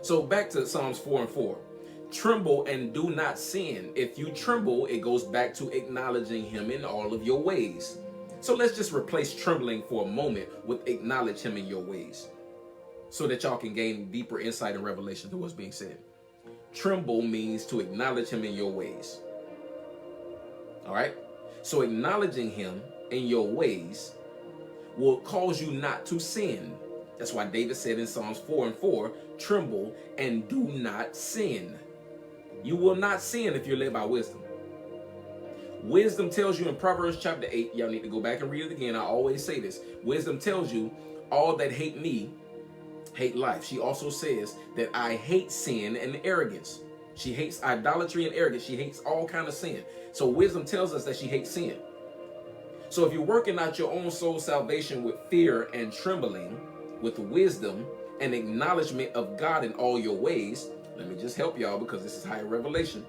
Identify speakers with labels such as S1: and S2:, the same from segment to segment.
S1: So back to Psalms 4:4. Tremble and do not sin. If you tremble, it goes back to acknowledging him in all of your ways. So let's just replace trembling for a moment with acknowledge him in your ways, so that y'all can gain deeper insight and revelation to what's being said. Tremble means to acknowledge him in your ways. All right? So acknowledging him in your ways will cause you not to sin. That's why David said in Psalms 4:4, tremble and do not sin. You will not sin if you're led by wisdom. Wisdom tells you in Proverbs chapter 8, y'all need to go back and read it again. I always say this. Wisdom tells you, all that hate me hate life. She also says that I hate sin and arrogance. She hates idolatry and arrogance. She hates all kind of sin. So wisdom tells us that she hates sin. So if you're working out your own soul salvation with fear and trembling, with wisdom and acknowledgement of God in all your ways, let me just help y'all because this is higher revelation.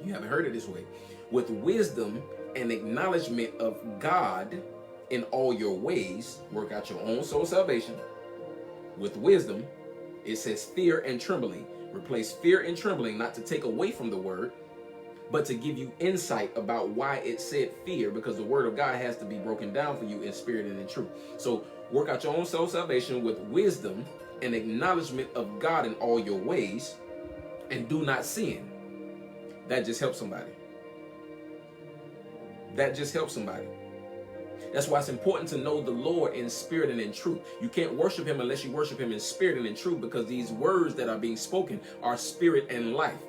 S1: You haven't heard it this way. With wisdom and acknowledgement of God in all your ways, work out your own soul salvation. With wisdom, it says fear and trembling. Replace fear and trembling, not to take away from the word, but to give you insight about why it said fear, because the word of God has to be broken down for you in spirit and in truth. So work out your own soul salvation with wisdom and acknowledgement of God in all your ways, and do not sin. That just helps somebody. That just helps somebody. That's why it's important to know the Lord in spirit and in truth. You can't worship him unless you worship him in spirit and in truth, because these words that are being spoken are spirit and life.